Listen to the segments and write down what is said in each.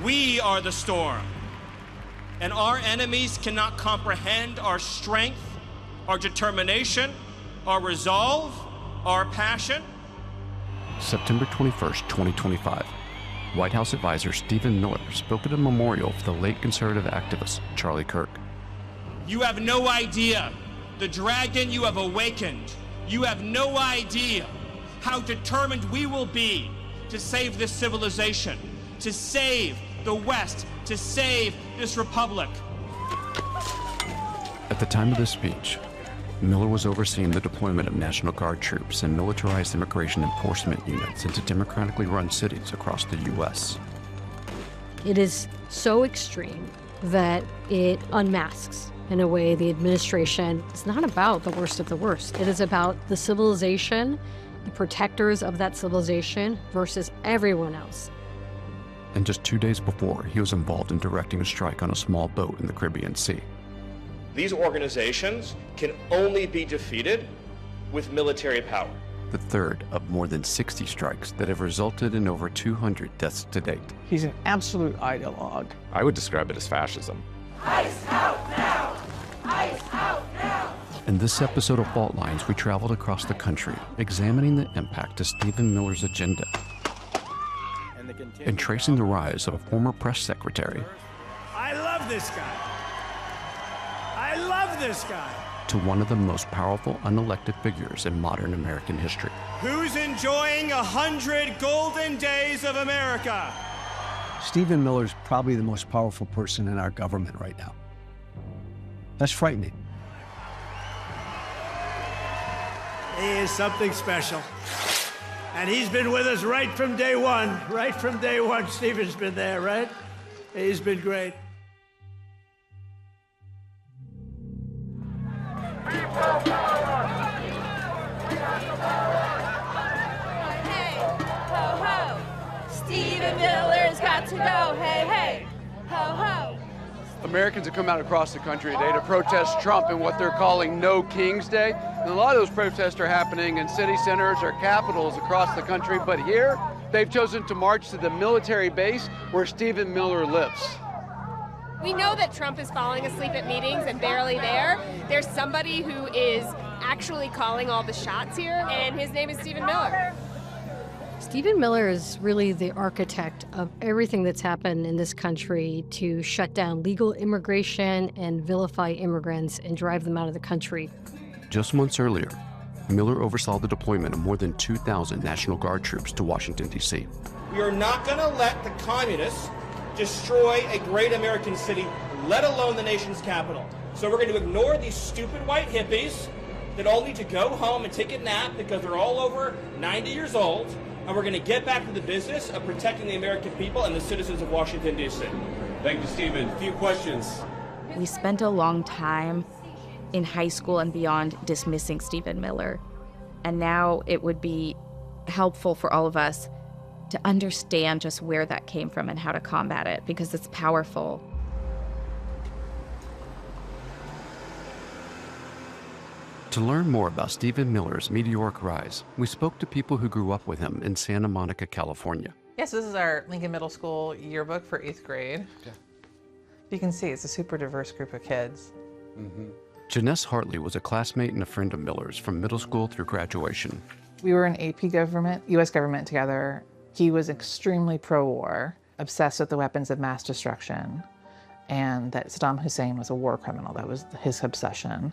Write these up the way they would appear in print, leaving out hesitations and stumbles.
We are the storm. And our enemies cannot comprehend our strength, our determination, our resolve, our passion. September 21st, 2025. White House advisor Stephen Miller spoke at a memorial for the late conservative activist Charlie Kirk. You have no idea the dragon you have awakened. You have no idea how determined we will be to save this civilization, to save the West, to save this republic. At the time of this speech, Miller was overseeing the deployment of National Guard troops and militarized immigration enforcement units into democratically run cities across the U.S. It is so extreme that it unmasks, in a way, the administration. It's not about the worst of the worst. It is about the civilization, the protectors of that civilization versus everyone else. And just 2 days before, he was involved in directing a strike on a small boat in the Caribbean Sea. These organizations can only be defeated with military power. The third of more than 60 strikes that have resulted in over 200 deaths to date. He's an absolute ideologue. I would describe it as fascism. Ice out now! Ice out now! In this episode of Fault Lines, we traveled across the country, examining the impact of Stephen Miller's agenda and tracing the rise of a former press secretary. I love this guy. I love this guy. To one of the most powerful unelected figures in modern American history. Who's enjoying 100 golden days of America? Stephen Miller's probably the most powerful person in our government right now. That's frightening. He is something special. And he's been with us right from day one. Right from day one, Stephen's been there, right? He's been great. Hey, ho, ho. Stephen Miller's got to go. Hey, hey, ho, ho. Americans have come out across the country today to protest Trump and what they're calling No King's Day. And a lot of those protests are happening in city centers or capitals across the country, but here they've chosen to march to the military base where Stephen Miller lives. We know that Trump is falling asleep at meetings and barely there. There's somebody who is actually calling all the shots here, and his name is Stephen Miller. Stephen Miller is really the architect of everything that's happened in this country to shut down legal immigration and vilify immigrants and drive them out of the country. Just months earlier, Miller oversaw the deployment of more than 2,000 National Guard troops to Washington, D.C. We are not going to let the communists destroy a great American city, let alone the nation's capital. So we're going to ignore these stupid white hippies that all need to go home and take a nap because they're all over 90 years old, and we're going to get back to the business of protecting the American people and the citizens of Washington, D.C. Thank you, Stephen. A few questions. We spent a long time in high school and beyond dismissing Stephen Miller, and now it would be helpful for all of us to understand just where that came from and how to combat it, because it's powerful. To learn more about Stephen Miller's meteoric rise, we spoke to people who grew up with him in Santa Monica, California. Yes, this is our Lincoln Middle School yearbook for 8th grade. Yeah. You can see it's a super diverse group of kids. Janess Hartley was a classmate and a friend of Miller's from middle school through graduation. We were in AP government, US government together. He was extremely pro-war, obsessed with the weapons of mass destruction, and that Saddam Hussein was a war criminal. That was his obsession.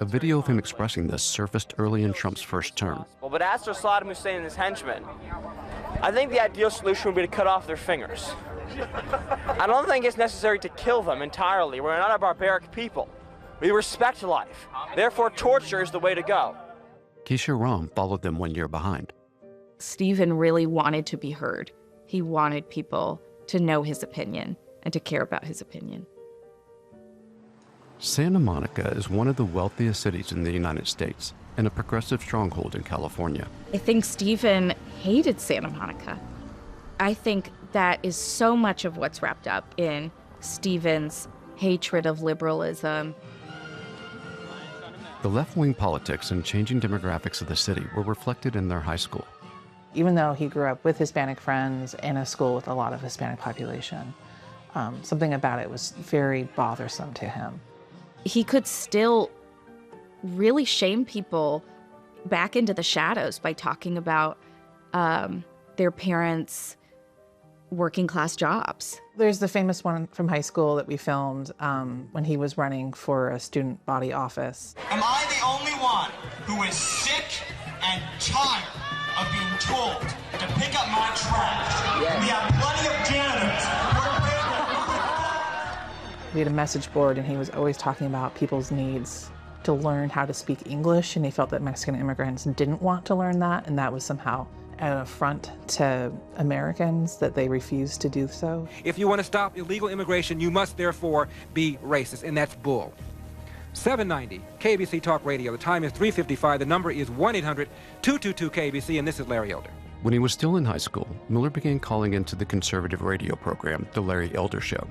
A video of him expressing this surfaced early in Trump's first term. But as for Saddam Hussein and his henchmen, I think the ideal solution would be to cut off their fingers. I don't think it's necessary to kill them entirely. We're not a barbaric people. We respect life. Therefore, torture is the way to go. Keisha Ram followed them 1 year behind. Stephen really wanted to be heard. He wanted people to know his opinion and to care about his opinion. Santa Monica is one of the wealthiest cities in the United States and a progressive stronghold in California. I think Stephen hated Santa Monica. I think that is so much of what's wrapped up in Stephen's hatred of liberalism. The left-wing politics and changing demographics of the city were reflected in their high school. even though he grew up with Hispanic friends in a school with a lot of Hispanic population. Something about it was very bothersome to him. He could still really shame people back into the shadows by talking about their parents' working class jobs. There's the famous one from high school that we filmed when he was running for a student body office. Am I the only one who is sick and tired of being told to pick up my trash? Yeah. We have plenty of janitors. We had a message board, and he was always talking about people's needs to learn how to speak English, and he felt that Mexican immigrants didn't want to learn that, and that was somehow an affront to Americans that they refused to do so. If you want to stop illegal immigration, you must therefore be racist, and that's bull. 790 KBC Talk Radio. The time is 3:55. The number is 1-800-222-KBC, and this is Larry Elder. When he was still in high school, Miller began calling into the conservative radio program, The Larry Elder Show.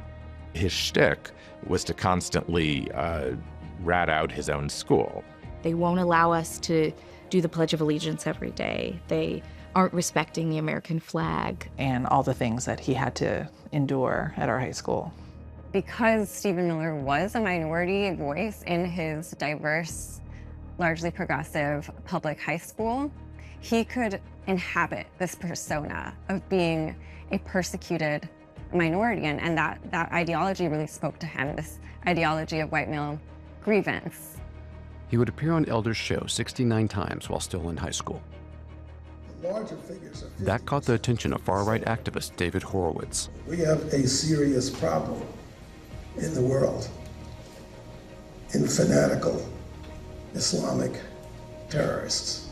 His shtick was to constantly rat out his own school. They won't allow us to do the Pledge of Allegiance every day. They aren't respecting the American flag. And all the things that he had to endure at our high school. Because Stephen Miller was a minority voice in his diverse, largely progressive public high school, he could inhabit this persona of being a persecuted minority, and that ideology really spoke to him, this ideology of white male grievance. He would appear on Elder's show 69 times while still in high school. Larger figures are That caught the attention of far-right activist David Horowitz. We have a serious problem in the world in fanatical Islamic terrorists.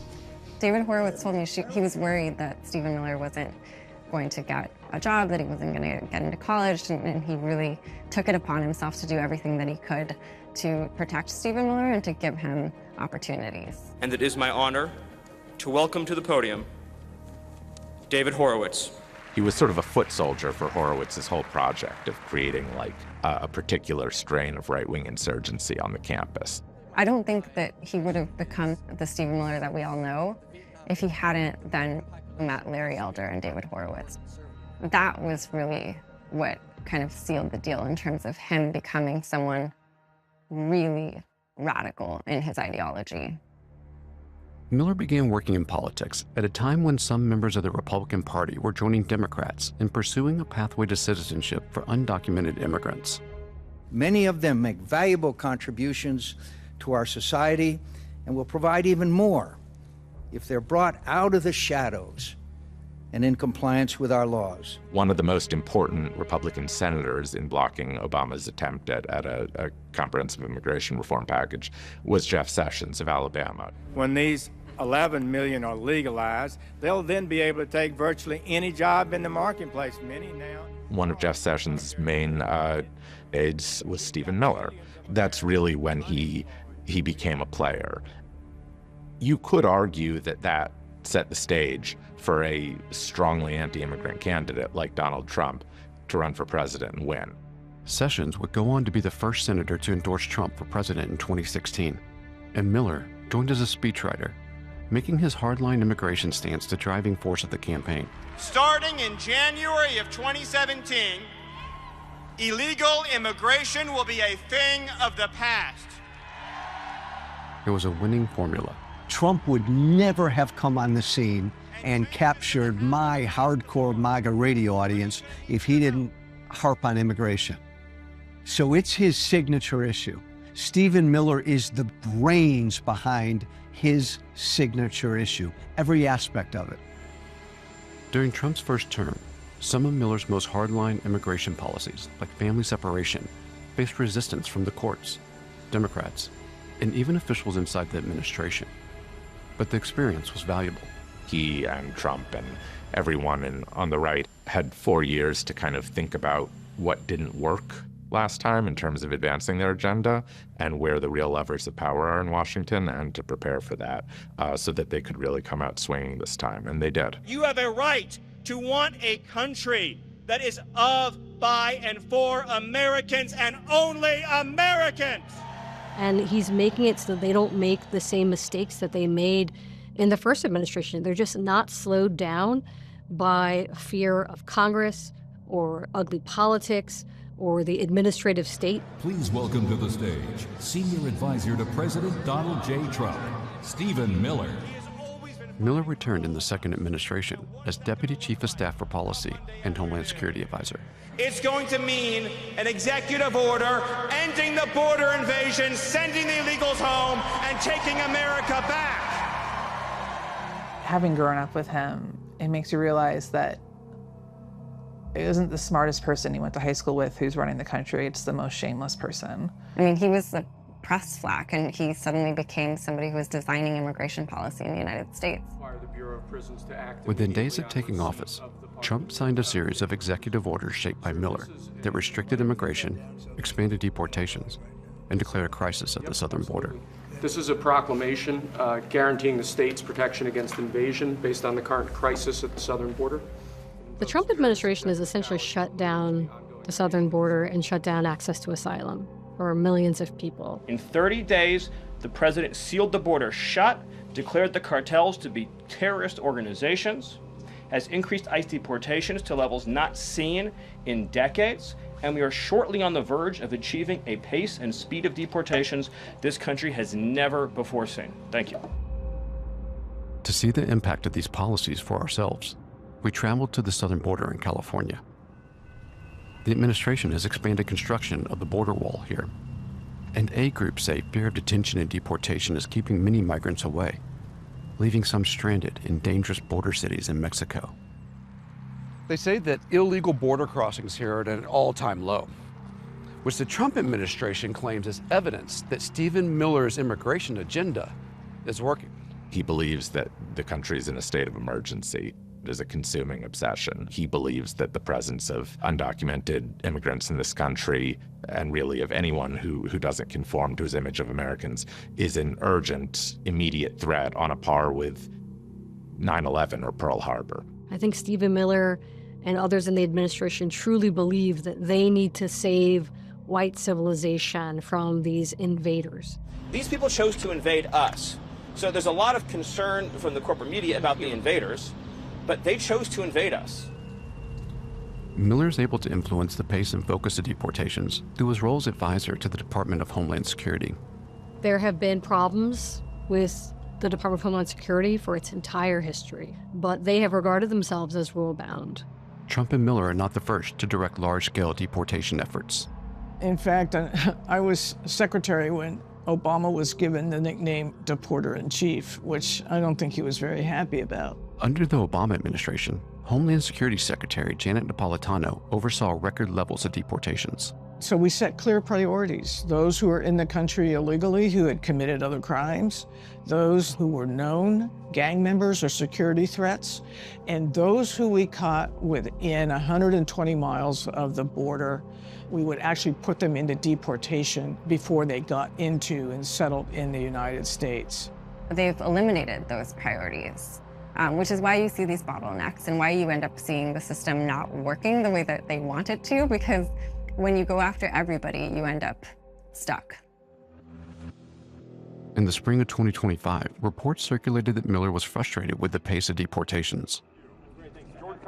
David Horowitz told me he was worried that Stephen Miller wasn't going to get a job, that he wasn't going to get into college, and he really took it upon himself to do everything that he could to protect Stephen Miller and to give him opportunities. And it is my honor to welcome to the podium David Horowitz. He was sort of a foot soldier for Horowitz's whole project of creating like a particular strain of right-wing insurgency on the campus. I don't think that he would have become the Stephen Miller that we all know if he hadn't then met Larry Elder and David Horowitz. That was really what kind of sealed the deal in terms of him becoming someone really radical in his ideology. Miller began working in politics at a time when some members of the Republican Party were joining Democrats in pursuing a pathway to citizenship for undocumented immigrants. Many of them make valuable contributions to our society and will provide even more if they're brought out of the shadows and in compliance with our laws. One of the most important Republican senators in blocking Obama's attempt at a comprehensive immigration reform package was Jeff Sessions of Alabama. When these 11 million are legalized, they'll then be able to take virtually any job in the marketplace, many now. One of Jeff Sessions' main aides was Stephen Miller. That's really when he became a player. You could argue that set the stage for a strongly anti-immigrant candidate like Donald Trump to run for president and win. Sessions would go on to be the first senator to endorse Trump for president in 2016, and Miller joined as a speechwriter, making his hardline immigration stance the driving force of the campaign. Starting in January of 2017, illegal immigration will be a thing of the past. It was a winning formula. Trump would never have come on the scene and captured my hardcore MAGA radio audience if he didn't harp on immigration. So it's his signature issue. Stephen Miller is the brains behind his signature issue, every aspect of it. During Trump's first term, some of Miller's most hardline immigration policies, like family separation, faced resistance from the courts, Democrats, and even officials inside the administration. But the experience was valuable. He and Trump and everyone on the right had 4 years to kind of think about what didn't work last time in terms of advancing their agenda and where the real levers of power are in Washington, and to prepare for that so that they could really come out swinging this time, and they did. You have a right to want a country that is of, by, and for Americans and only Americans. And he's making it so they don't make the same mistakes that they made in the first administration. They're just not slowed down by fear of Congress or ugly politics or the administrative state. Please welcome to the stage Senior Advisor to President Donald J. Trump, Stephen Miller. Miller returned in the second administration as Deputy Chief of Staff for Policy and Homeland Security Advisor. It's going to mean an executive order ending the border invasion, sending the illegals home, and taking America back. Having grown up with him, it makes you realize that it isn't the smartest person you went to high school with who's running the country. It's the most shameless person. I mean, he was a press flack, and he suddenly became somebody who was designing immigration policy in the United States. Within days of taking office, Trump signed a series of executive orders shaped by Miller that restricted immigration, expanded deportations, and declared a crisis at the southern border. This is a proclamation guaranteeing the state's protection against invasion based on the current crisis at the southern border. The Trump administration has essentially shut down the southern border and shut down access to asylum for millions of people. In 30 days, the president sealed the border shut, declared the cartels to be terrorist organizations, has increased ICE deportations to levels not seen in decades, and we are shortly on the verge of achieving a pace and speed of deportations this country has never before seen. Thank you. To see the impact of these policies for ourselves, we traveled to the southern border in California. The administration has expanded construction of the border wall here, and aid groups say fear of detention and deportation is keeping many migrants away, leaving some stranded in dangerous border cities in Mexico. They say that illegal border crossings here are at an all-time low, which the Trump administration claims is evidence that Stephen Miller's immigration agenda is working. He believes that the country is in a state of emergency. It is a consuming obsession. He believes that the presence of undocumented immigrants in this country, and really of anyone who doesn't conform to his image of Americans, is an urgent, immediate threat on a par with 9/11 or Pearl Harbor. I think Stephen Miller and others in the administration truly believe that they need to save white civilization from these invaders. These people chose to invade us. So there's a lot of concern from the corporate media about the invaders, but they chose to invade us. Miller is able to influence the pace and focus of deportations through his role as advisor to the Department of Homeland Security. There have been problems with the Department of Homeland Security for its entire history, but they have regarded themselves as rule-bound. Trump and Miller are not the first to direct large-scale deportation efforts. In fact, I was secretary when Obama was given the nickname Deporter-in-Chief, which I don't think he was very happy about. Under the Obama administration, Homeland Security Secretary Janet Napolitano oversaw record levels of deportations. So we set clear priorities. Those who were in the country illegally, who had committed other crimes, those who were known gang members or security threats, and those who we caught within 120 miles of the border, we would actually put them into deportation before they got into and settled in the United States. They've eliminated those priorities, which is why you see these bottlenecks and why you end up seeing the system not working the way that they want it to, because when you go after everybody, you end up stuck. In the spring of 2025, reports circulated that Miller was frustrated with the pace of deportations.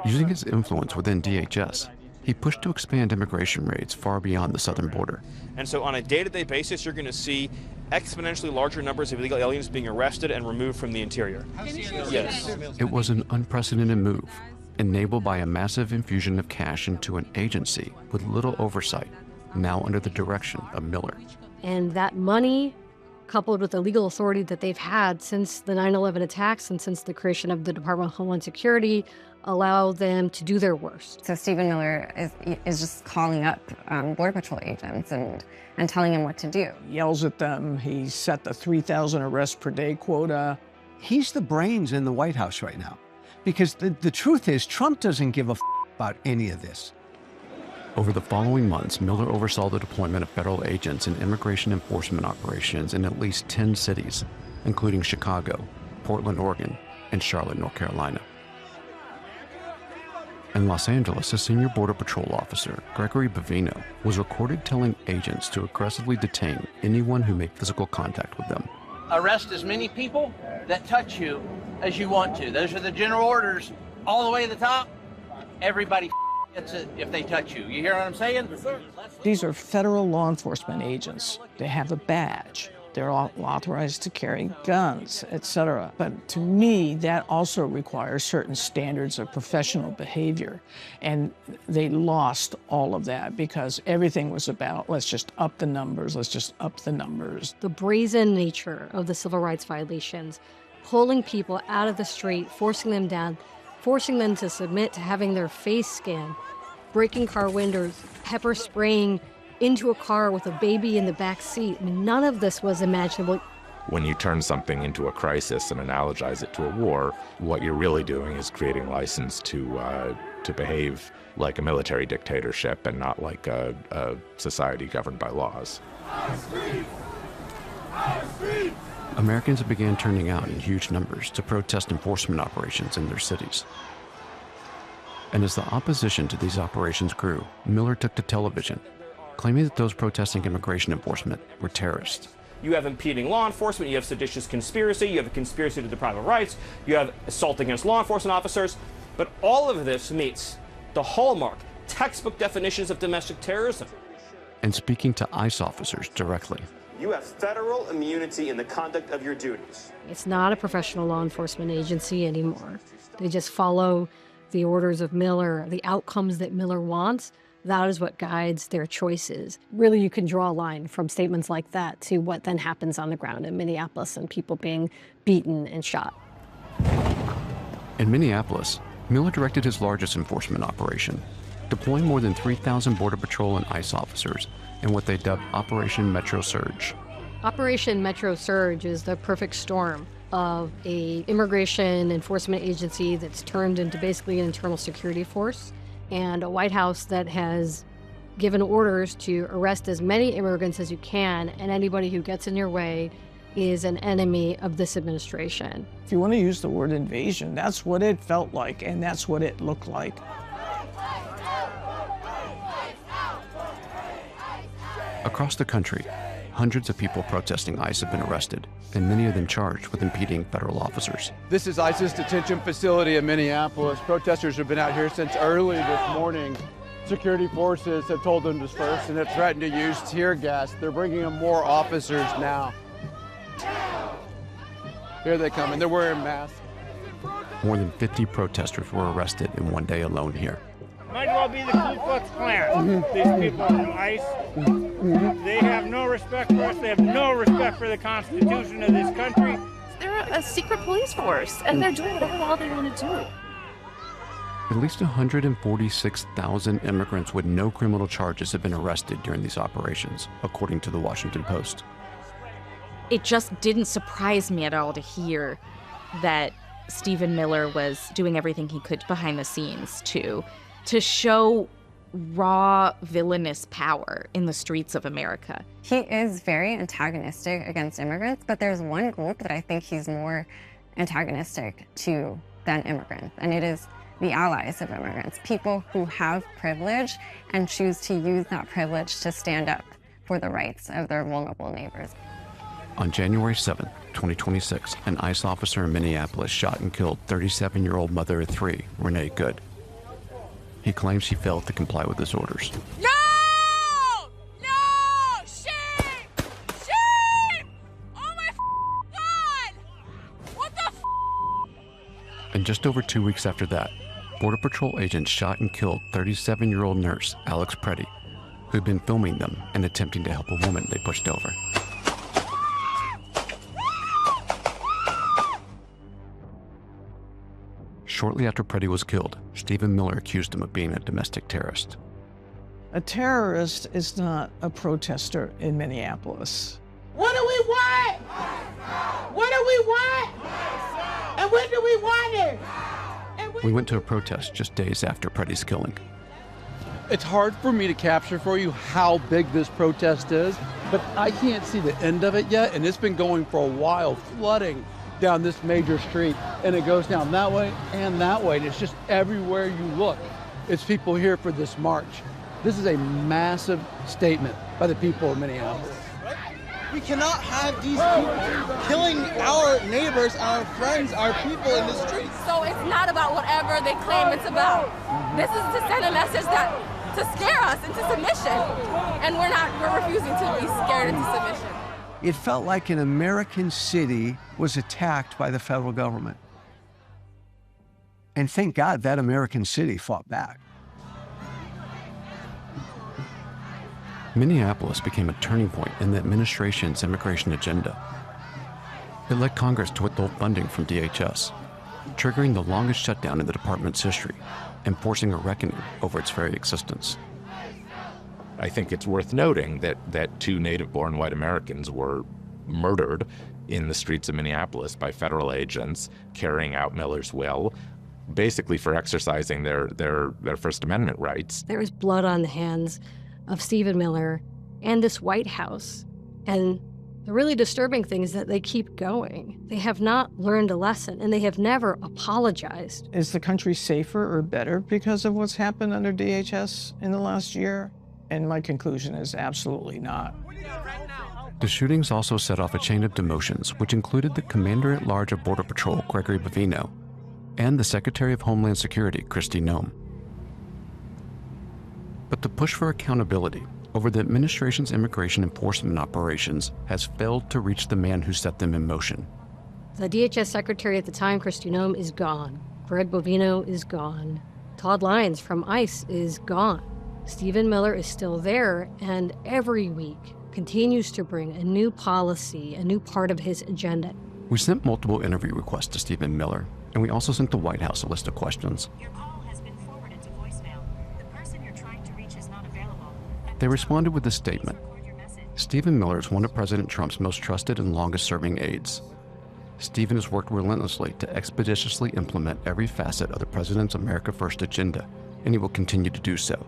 Using his influence within DHS, he pushed to expand immigration raids far beyond the southern border. And so on a day-to-day basis, you're going to see exponentially larger numbers of illegal aliens being arrested and removed from the interior. Yes. It was an unprecedented move, enabled by a massive infusion of cash into an agency with little oversight, now under the direction of Miller. And that money, coupled with the legal authority that they've had since the 9/11 attacks and since the creation of the Department of Homeland Security, allow them to do their worst. So Stephen Miller is just calling up Border Patrol agents and telling them what to do. Yells at them. He set the 3,000 arrests per day quota. He's the brains in the White House right now. Because the truth is, Trump doesn't give a about any of this. Over the following months, Miller oversaw the deployment of federal agents in immigration enforcement operations in at least 10 cities, including Chicago, Portland, Oregon, and Charlotte, North Carolina. In Los Angeles, a senior Border Patrol officer, Gregory Bavino, was recorded telling agents to aggressively detain anyone who made physical contact with them. Arrest as many people that touch you as you want to. Those are the general orders all the way to the top. Everybody gets it if they touch you. You hear what I'm saying? These are federal law enforcement agents. They have a badge. They're all authorized to carry guns, etc. But to me, that also requires certain standards of professional behavior. And they lost all of that because everything was about, let's just up the numbers, let's just up the numbers. The brazen nature of the civil rights violations, pulling people out of the street, forcing them down, forcing them to submit to having their face scanned, breaking car windows, pepper spraying into a car with a baby in the back seat. I mean, none of this was imaginable. When you turn something into a crisis and analogize it to a war, what you're really doing is creating license to behave like a military dictatorship and not like a society governed by laws. Americans began turning out in huge numbers to protest enforcement operations in their cities. And as the opposition to these operations grew, Miller took to television, claiming that those protesting immigration enforcement were terrorists. You have impeding law enforcement, you have seditious conspiracy, you have a conspiracy to deprive of rights, you have assault against law enforcement officers, but all of this meets the hallmark, textbook definitions of domestic terrorism. And speaking to ICE officers directly. You have federal immunity in the conduct of your duties. It's not a professional law enforcement agency anymore. They just follow the orders of Miller, the outcomes that Miller wants. That is what guides their choices. Really, you can draw a line from statements like that to what then happens on the ground in Minneapolis and people being beaten and shot. In Minneapolis, Miller directed his largest enforcement operation, deploying more than 3,000 Border Patrol and ICE officers in what they dubbed Operation Metro Surge. Operation Metro Surge is the perfect storm of an immigration enforcement agency that's turned into basically an internal security force, and a White House that has given orders to arrest as many immigrants as you can, and anybody who gets in your way is an enemy of this administration. If you want to use the word invasion, that's what it felt like, and that's what it looked like. Across the country, hundreds of people protesting ICE have been arrested, and many of them charged with impeding federal officers. This is ICE's detention facility in Minneapolis. Protesters have been out here since early this morning. Security forces have told them to disperse and have threatened to use tear gas. They're bringing in more officers now. Here they come, and they're wearing masks. More than 50 protesters were arrested in one day alone here. Might as well be the Ku Klux Klan. These people from ICE, they have no respect for us. They have no respect for the Constitution of this country. They're a secret police force, and they're doing whatever the hell they want to do. At least 146,000 immigrants with no criminal charges have been arrested during these operations, according to the Washington Post. It just didn't surprise me at all to hear that Stephen Miller was doing everything he could behind the scenes to show raw, villainous power in the streets of America. He is very antagonistic against immigrants, but there's one group that I think he's more antagonistic to than immigrants, and it is the allies of immigrants, people who have privilege and choose to use that privilege to stand up for the rights of their vulnerable neighbors. On January 7, 2026, an ICE officer in Minneapolis shot and killed 37-year-old mother of three, Renee Good. He claims she failed to comply with his orders. No! No! Shame! Shame! Oh my God! What the And just over 2 weeks after that, Border Patrol agents shot and killed 37-year-old nurse Alex Preddy, who'd been filming them and attempting to help a woman they pushed over. Shortly after Preddy was killed, Stephen Miller accused him of being a domestic terrorist. A terrorist is not a protester in Minneapolis. What do we want? What do we want? And when do we want it? We went to a protest just days after Preddy's killing. It's hard for me to capture for you how big this protest is, but I can't see the end of it yet, and it's been going for a while, flooding down this major street, and it goes down that way and that way, and it's just everywhere you look. It's people here for this march. This is a massive statement by the people of Minneapolis. We cannot have these people killing our neighbors, our friends, our people in the streets. So it's not about whatever they claim it's about. This is to send a message that to scare us into submission, and we're refusing to be scared into submission. It felt like an American city was attacked by the federal government. And thank God that American city fought back. Minneapolis became a turning point in the administration's immigration agenda. It led Congress to withhold funding from DHS, triggering the longest shutdown in the department's history and forcing a reckoning over its very existence. I think it's worth noting that 2 native-born white Americans were murdered in the streets of Minneapolis by federal agents carrying out Miller's will, basically for exercising their First Amendment rights. There is blood on the hands of Stephen Miller and this White House. And the really disturbing thing is that they keep going. They have not learned a lesson, and they have never apologized. Is the country safer or better because of what's happened under DHS in the last year? And my conclusion is absolutely not. The shootings also set off a chain of demotions, which included the Commander-at-Large of Border Patrol, Gregory Bovino, and the Secretary of Homeland Security, Kristi Noem. But the push for accountability over the administration's immigration enforcement operations has failed to reach the man who set them in motion. The DHS secretary at the time, Kristi Noem, is gone. Greg Bovino is gone. Todd Lyons from ICE is gone. Stephen Miller is still there, and every week continues to bring a new policy, a new part of his agenda. We sent multiple interview requests to Stephen Miller, and we also sent the White House a list of questions. Your call has been forwarded to voicemail. The person you're trying to reach is not available. They responded with a statement. Stephen Miller is one of President Trump's most trusted and longest-serving aides. Stephen has worked relentlessly to expeditiously implement every facet of the President's America First agenda, and he will continue to do so.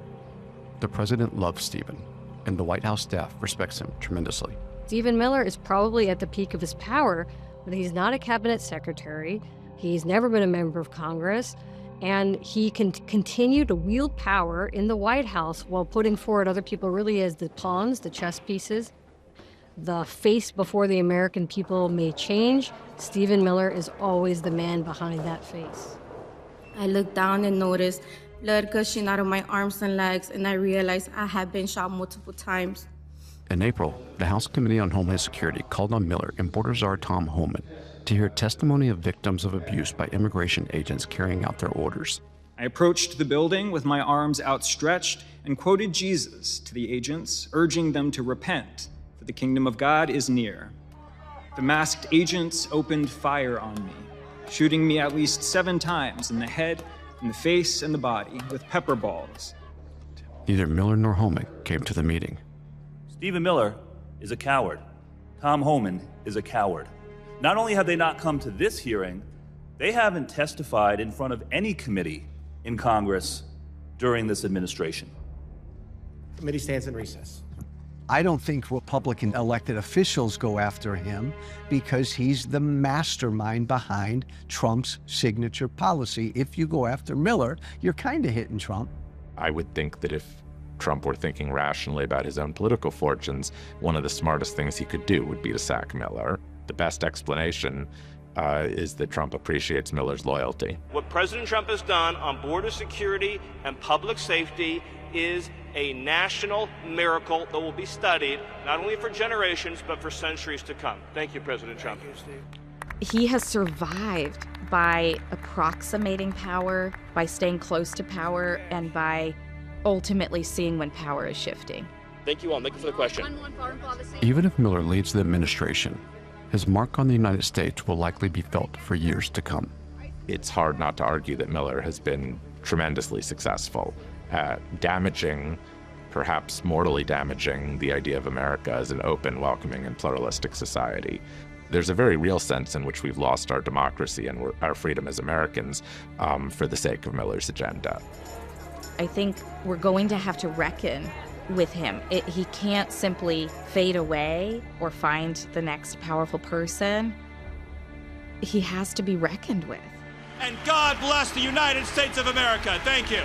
The President loves Stephen, and the White House staff respects him tremendously. Stephen Miller is probably at the peak of his power, but he's not a cabinet secretary. He's never been a member of Congress, and he can continue to wield power in the White House while putting forward other people really as the pawns, the chess pieces. The face before the American people may change. Stephen Miller is always the man behind that face. I looked down and noticed blood gushing out of my arms and legs, and I realized I had been shot multiple times. In April, the House Committee on Homeland Security called on Miller and Border Czar Tom Homan to hear testimony of victims of abuse by immigration agents carrying out their orders. I approached the building with my arms outstretched and quoted Jesus to the agents, urging them to repent, for the kingdom of God is near. The masked agents opened fire on me, shooting me at least 7 times in the head, in the face, and the body with pepper balls. Neither Miller nor Homan came to the meeting. Stephen Miller is a coward. Tom Homan is a coward. Not only have they not come to this hearing, they haven't testified in front of any committee in Congress during this administration. Committee stands in recess. I don't think Republican elected officials go after him because he's the mastermind behind Trump's signature policy. If you go after Miller, you're kind of hitting Trump. I would think that if Trump were thinking rationally about his own political fortunes, one of the smartest things he could do would be to sack Miller. The best explanation is that Trump appreciates Miller's loyalty. What President Trump has done on border security and public safety is a national miracle that will be studied not only for generations, but for centuries to come. Thank you, President Trump. He has survived by approximating power, by staying close to power, and by ultimately seeing when power is shifting. Thank you all. Thank you for the question. Even if Miller leads the administration, his mark on the United States will likely be felt for years to come. It's hard not to argue that Miller has been tremendously successful at damaging, perhaps mortally damaging, the idea of America as an open, welcoming, and pluralistic society. There's a very real sense in which we've lost our democracy and our freedom as Americans for the sake of Miller's agenda. I think we're going to have to reckon with him. He can't simply fade away or find the next powerful person. He has to be reckoned with. And God bless the United States of America. Thank you.